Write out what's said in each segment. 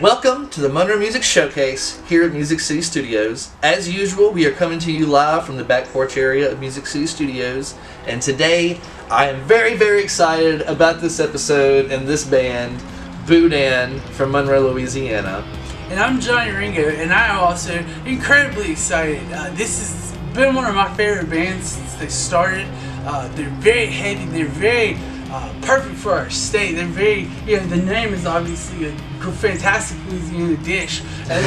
Welcome to the Monroe Music Showcase here at Music City Studios. As usual, we are coming to you live from the back porch area of Music City Studios, and today I am very, very excited about this episode and this band, BOUDAIN from Monroe, Louisiana. And I'm Johnny Ringo, and I am also incredibly excited. This has been one of my favorite bands since they started. They're very heavy, they're very perfect for our state. They're very, the name is obviously a fantastic Louisiana dish, and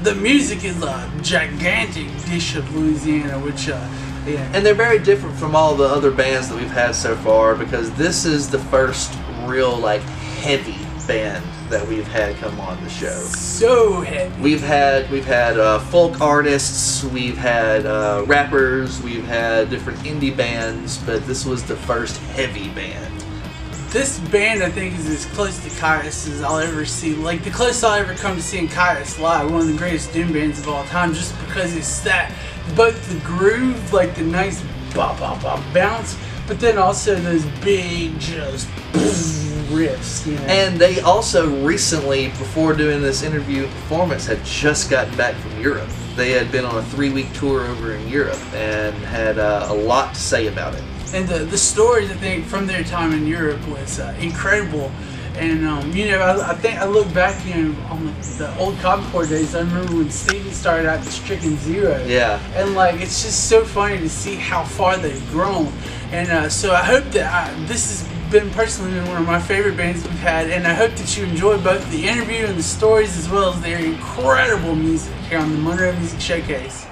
the music is a gigantic dish of Louisiana, which, And they're very different from all the other bands that we've had so far, because this is the first real, heavy band that we've had come on the show. So heavy. We've had folk artists, we've had rappers, we've had different indie bands, but this was the first heavy band. This band, I think, is as close to Kairos as I'll ever see. Like, the closest I'll ever come to seeing Kairos live, one of the greatest doom bands of all time, just because it's that, both the groove, like the nice bop, bop, bop bounce, but then also those big, just riffs, And they also recently, before doing this interview performance, had just gotten back from Europe. They had been on a 3-week tour over in Europe and had a lot to say about it. And the stories, I think, from their time in Europe was incredible. And, I think I look back, on the old Concord days. I remember when Steven started out at Stricken Zero. Yeah. And, it's just so funny to see how far they've grown. And so I hope that this has been personally one of my favorite bands we've had. And I hope that you enjoy both the interview and the stories as well as their incredible music here on the Monroe Music Showcase.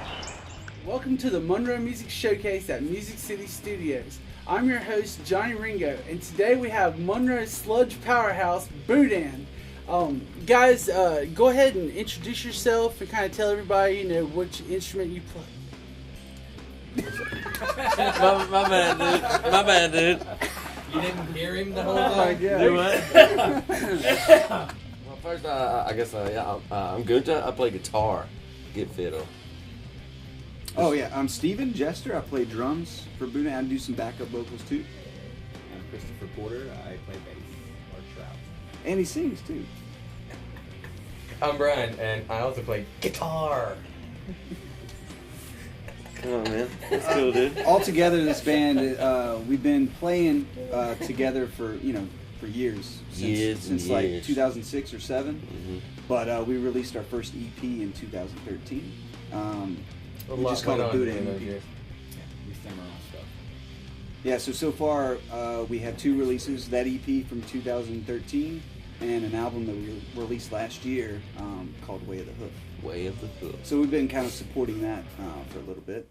Welcome to the Monroe Music Showcase at Music City Studios. I'm your host, Johnny Ringo, and today we have Monroe's sludge powerhouse, BOUDAIN. Guys, go ahead and introduce yourself and kind of tell everybody, which instrument you play. my bad, dude. You didn't hear him the whole time? Do what? Well, first, I guess, I'm Gunta. I play guitar, get fiddle. Oh yeah, I'm Steven Jester. I play drums for BOUDAIN. I do some backup vocals too. I'm Christopher Porter. I play bass or trout. And he sings too. I'm Brian, and I also play guitar. Come on, man. That's cool, dude. All together, this band, we've been playing together for years. Since like 2006 or 7. Mm-hmm. But we released our first EP in 2013. We just called it BOUDAIN. We sing our own stuff. Yeah, so far we have 2 releases, that EP from 2013 and an album that we released last year called Way of the Hook. Way of the Hook. So we've been kind of supporting that for a little bit.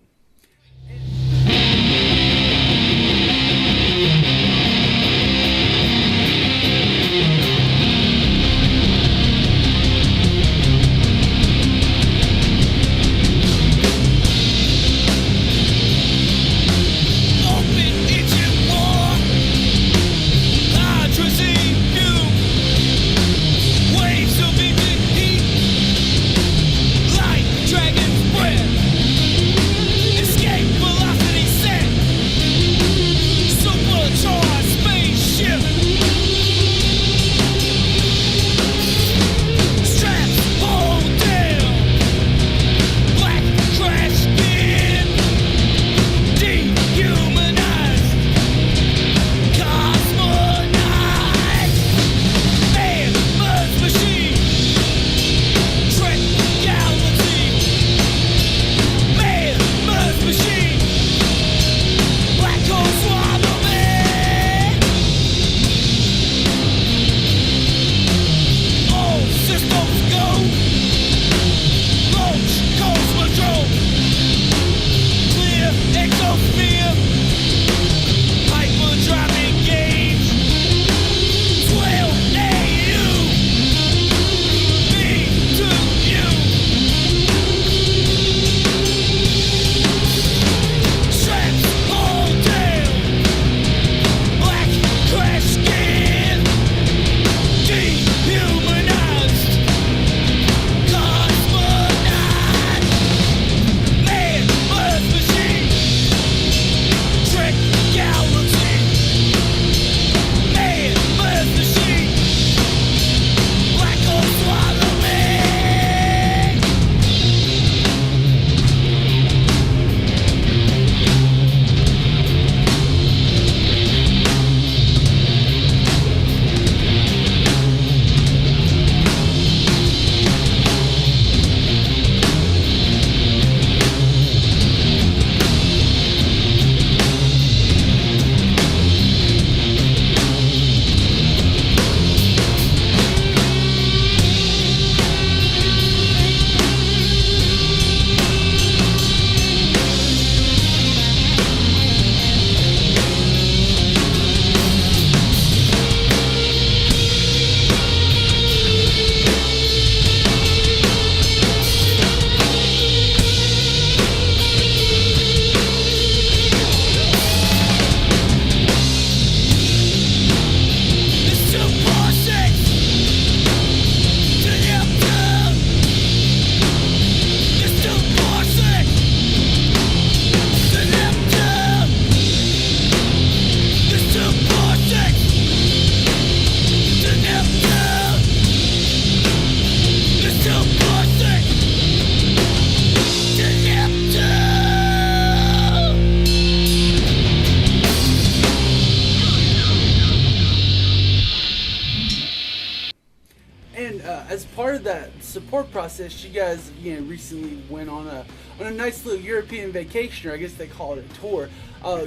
as part of that support process, you guys, recently went on a nice little European vacation, or I guess they call it a tour.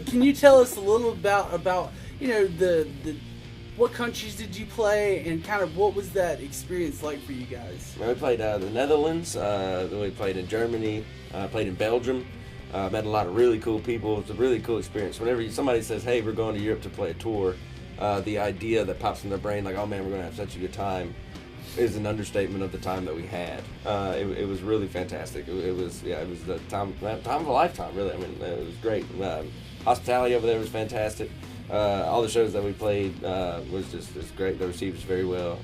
Can you tell us a little about the what countries did you play, and kind of what was that experience like for you guys? We played the Netherlands. Then we played in Germany. Played in Belgium. Met a lot of really cool people. It's a really cool experience. Whenever somebody says, "Hey, we're going to Europe to play a tour," the idea that pops in their brain, like, "Oh man, we're going to have such a good time," is an understatement of the time that we had. It was really fantastic. It was the time of a lifetime, really. I mean, it was great. Hospitality over there was fantastic. All the shows that we played was just great. They received us very well.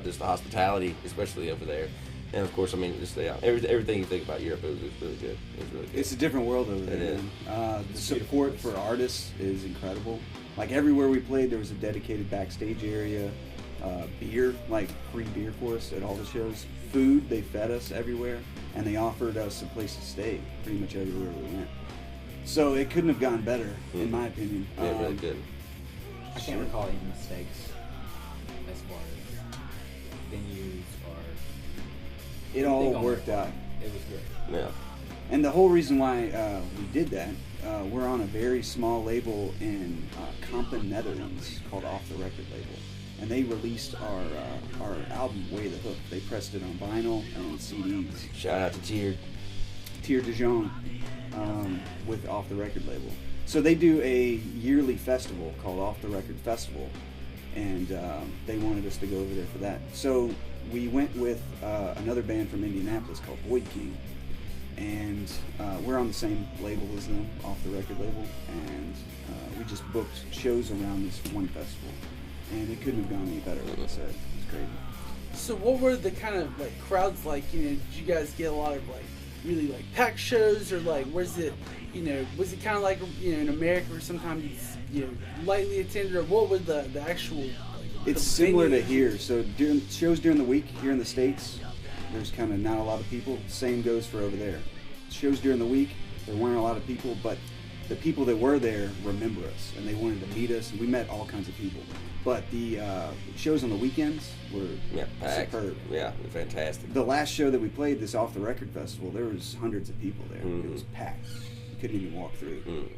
Just the hospitality, especially over there. And of course, I mean, just everything you think about Europe, it was really good. It was really good. It's a different world over there. It is. The support for artists is incredible. Like everywhere we played, there was a dedicated backstage area. Beer, like free beer for us at all the shows. Food, they fed us everywhere, and they offered us a place to stay pretty much everywhere we went. So it couldn't have gone better, in my opinion. Yeah, really good. I can't recall any mistakes as far as venues or. It all worked out. It was great. Yeah. And the whole reason why we did that, we're on a very small label in Kampen, Netherlands, called Off the Record label. And they released our album, Way the Hook. They pressed it on vinyl and CDs. Shout out to Tier de Jong, with Off the Record label. So they do a yearly festival called Off the Record Festival, and they wanted us to go over there for that. So we went with another band from Indianapolis called Void King, and we're on the same label as them, Off the Record label, and we just booked shows around this one festival, and it couldn't have gone any better, like I said. It was great. So what were the kind of like crowds like? Did you guys get a lot of like really like packed shows, or like was it kind of like in America where sometimes it's lightly attended, or what was the actual like, it's similar to here. So during shows during the week here in the States, there's kind of not a lot of people. Same goes for over there. Shows during the week, there weren't a lot of people, but the people that were there remember us and they wanted to meet us, and we met all kinds of people. But the shows on the weekends were superb. Yeah, fantastic. The last show that we played, this Off the Record Festival, there was hundreds of people there. Mm-hmm. It was packed. You couldn't even walk through. Big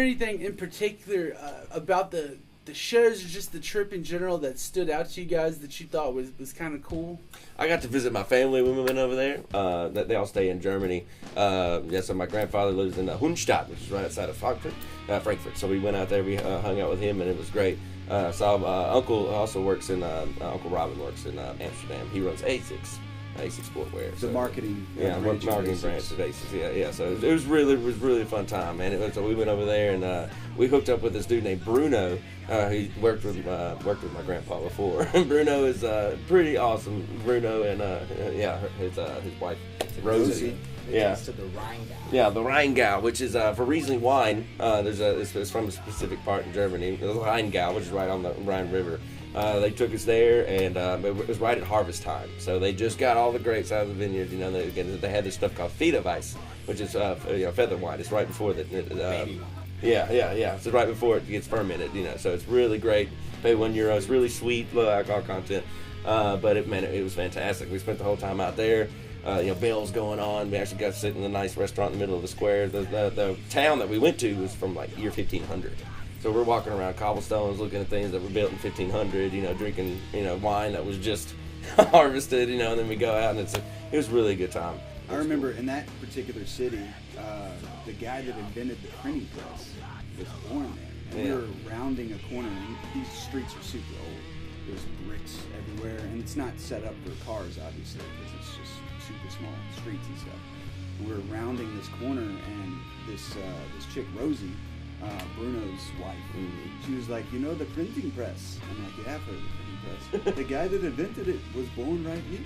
anything in particular about the shows or just the trip in general that stood out to you guys that you thought was kind of cool? I got to visit my family when we went over there. They all stay in Germany. So my grandfather lives in Hunstadt, which is right outside of Frankfurt. So we went out there. We hung out with him, and it was great. Uncle also works in Uncle Robin works in Amsterdam. He runs ASICS Sportwear. The marketing. Marketing branch of ASICS. Yeah. So it was really a fun time, man. So we went over there and we hooked up with this dude named Bruno. He worked with my grandpa before. Bruno is pretty awesome. Bruno and his wife Rosie. Yeah. To the Rheingau. Yeah, the Rheingau, which is for Riesling wine. It's from a specific part in Germany. The Rheingau, which is right on the Rhine River. They took us there, and it was right at harvest time. So they just got all the grapes out of the vineyard. They had this stuff called Federweiss, which is feather wine. It's right before that. Baby wine. Yeah. So right before it gets fermented, So it's really great. Pay €1. It's really sweet, low alcohol content. But it was fantastic. We spent the whole time out there. Bells going on. We actually got to sit in a nice restaurant in the middle of the square. The town that we went to was from like year 1500. So we're walking around cobblestones, looking at things that were built in 1500. Drinking wine that was just harvested. And then we go out and it was really a good time. I remember in that particular city, the guy that invented the printing press was born there. And we were rounding a corner, and these streets are super old. There's bricks everywhere, and it's not set up for cars, obviously, because it's just super small streets and stuff. And we were rounding this corner, and this chick, Rosie, Bruno's wife, she was like, the printing press. I'm like, yeah, I've heard of the printing press. The guy that invented it was born right here.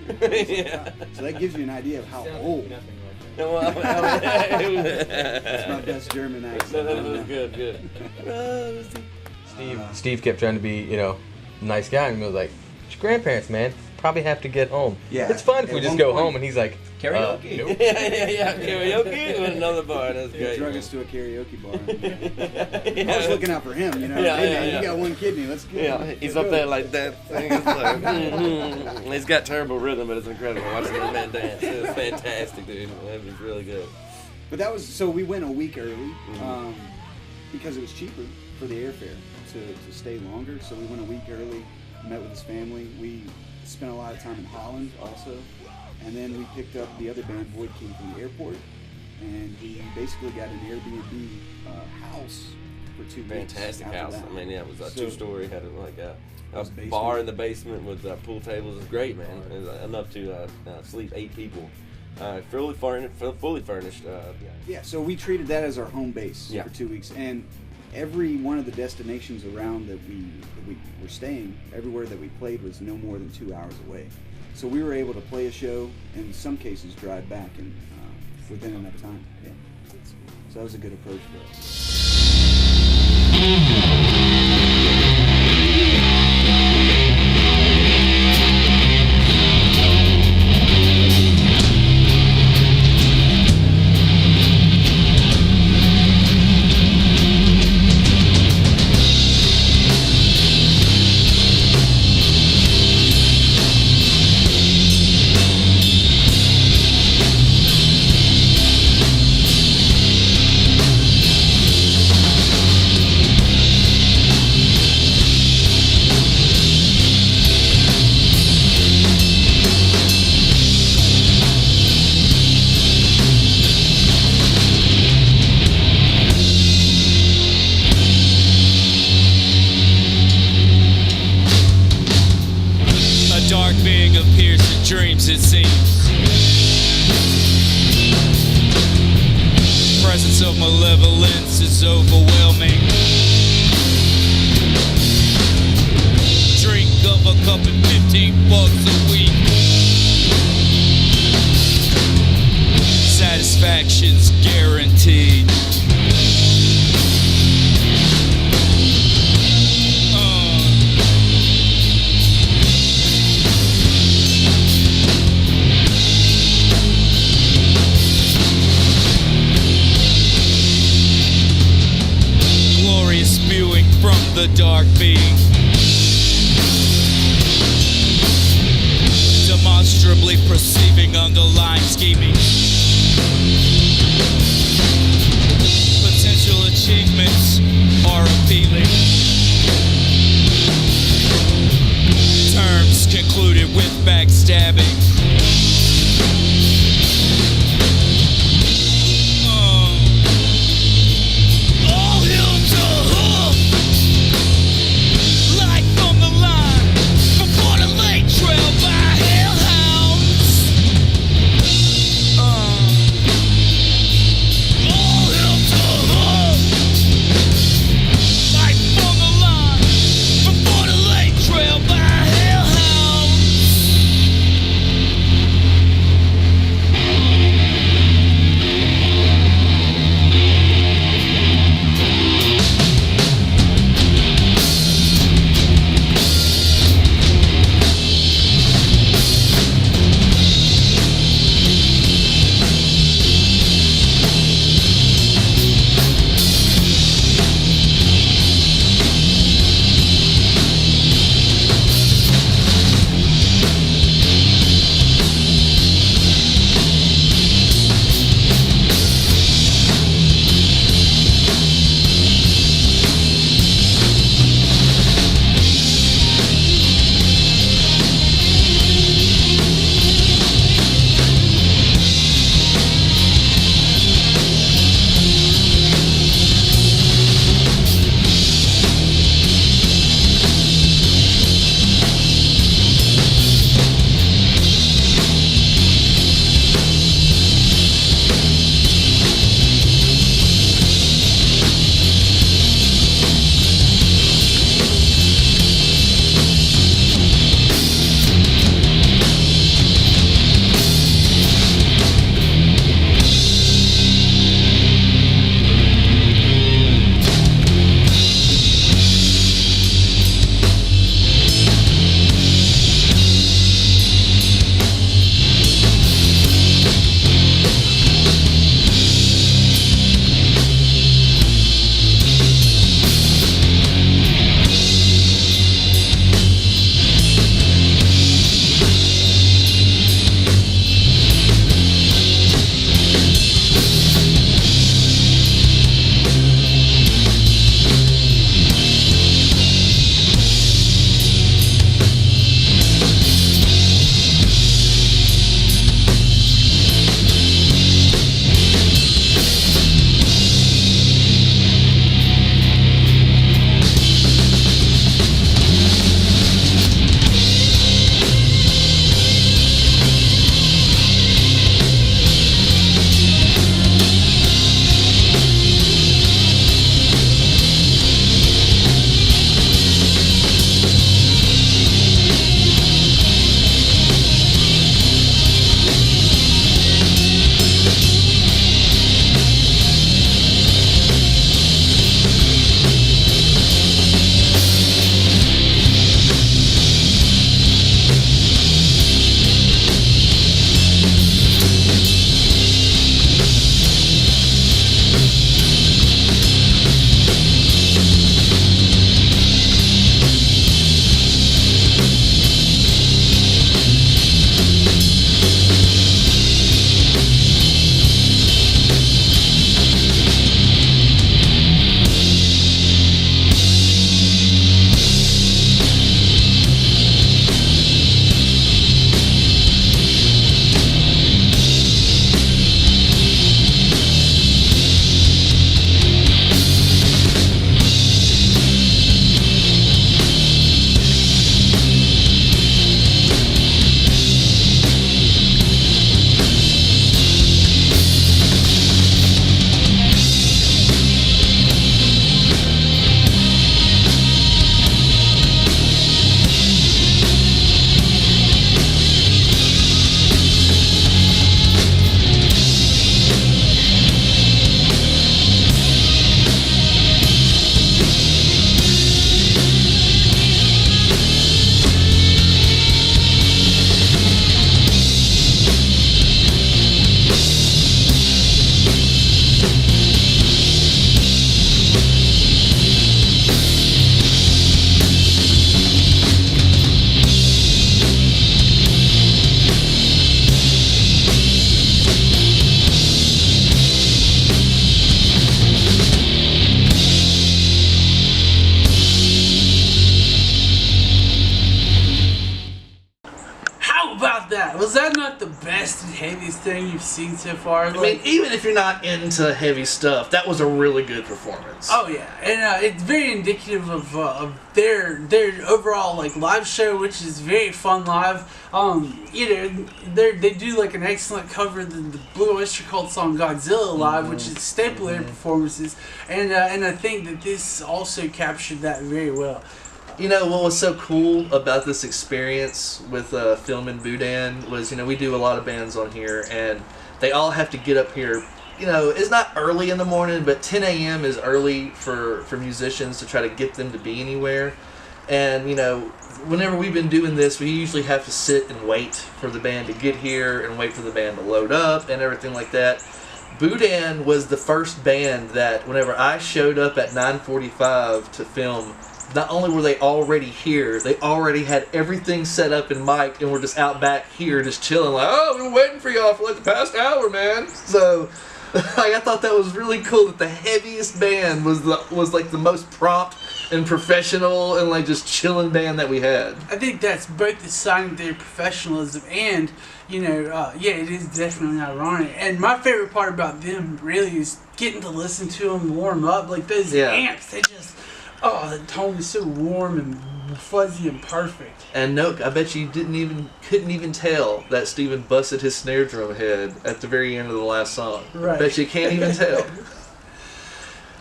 Yeah. So that gives you an idea of how old. Nothing like That's my best German accent. That was good. Steve kept trying to be, nice guy, and he was like, "It's your grandparents, man. Probably have to get home. Yeah. It's fun if we just go home." And he's like, Karaoke. Nope. Yeah. Karaoke with another bar. That's He great. drug us to a karaoke bar. I was looking out for him, Yeah. You got one kidney. Let's go. Yeah, he's up there like that. It's like, He's got terrible rhythm, but it's incredible watching the man dance. It was fantastic, dude. It was really good. But so we went a week early because it was cheaper for the airfare to stay longer. So we went a week early, met with his family. We spent a lot of time in Holland also. And then we picked up the other band. Void came from the airport, and we basically got an Airbnb house for 2 weeks. Fantastic house. That. I mean, it was a 2-story. Had a basement. bar in the basement with pool tables. It was great, man. It was enough to sleep 8 people. Fully furnished. Yeah, so we treated that as our home base Yeah. for 2 weeks, and every one of the destinations around that we were staying, everywhere that we played was no more than 2 hours away. So we were able to play a show, and in some cases drive back and within enough time. Yeah. So that was a good approach for us. dreams, it seems. Presence of malevolence is overwhelming. Drink of a cup and $15 a week. Satisfaction's guaranteed. Spewing from the dark being, demonstrably perceiving underlying scheming, potential achievements not the best and heaviest thing you've seen so far. I mean, even if you're not into heavy stuff, that was a really good performance. Oh yeah, and it's very indicative of their overall like live show, which is very fun live. You know, they do like an excellent cover of the Blue Oyster Cult song Godzilla live, which is a staple of their performances, and I think that this also captured that very well. You know, what was so cool about this experience with filming BOUDAIN was, you know, we do a lot of bands on here, and they all have to get up here. You know, it's not early in the morning, but 10 a.m. is early for musicians to try to get them to be anywhere. And, you know, whenever we've been doing this, we usually have to sit and wait for the band to get here and wait for the band to load up and everything like that. BOUDAIN was the first band that whenever I showed up at 9:45 to film, not only were they already here, they already had everything set up and mic'd, and we're just out back here just chilling like, oh, we've been waiting for y'all for like the past hour, man. So like, I thought that was really cool that the heaviest band was like the most prompt and professional and like just chilling band that we had. I think that's both the sign of their professionalism and, you know, yeah, it is definitely ironic. And my favorite part about them really is getting to listen to them warm up. Like those amps, they just, oh, the tone is so warm and fuzzy and perfect. And no, I bet you couldn't even tell that Steven busted his snare drum head at the very end of the last song. Right. Bet you can't even tell.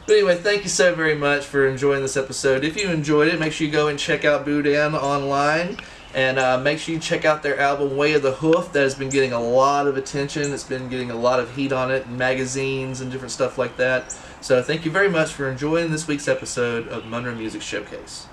But anyway, thank you so very much for enjoying this episode. If you enjoyed it, make sure you go and check out BOUDAIN online. And make sure you check out their album, Way of the Hoof. That has been getting a lot of attention. It's been getting a lot of heat on it in magazines and different stuff like that. So thank you very much for enjoying this week's episode of Monroe Music Showcase.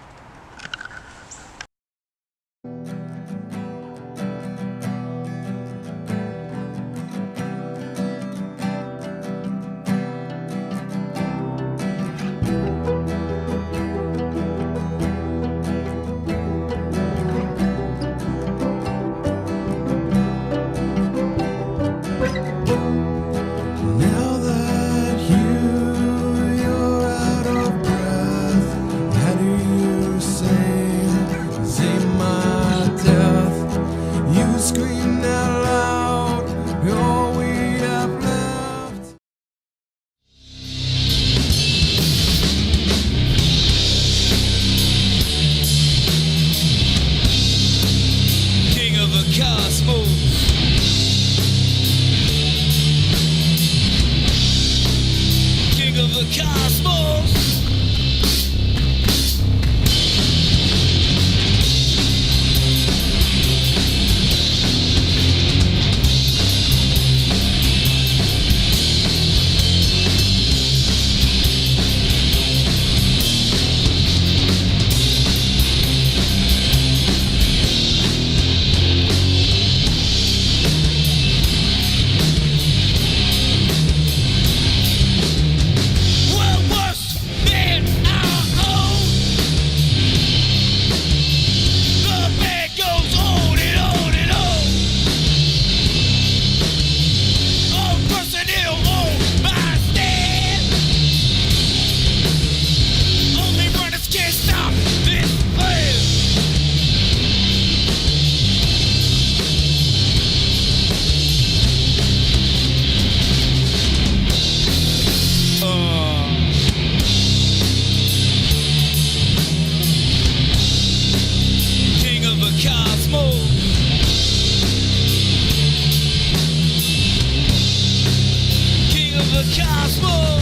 Now that you're out of breath, how do you say my death? You screamed out loud, all we have left. King of the cosmos. King of the cosmos. Cosmos.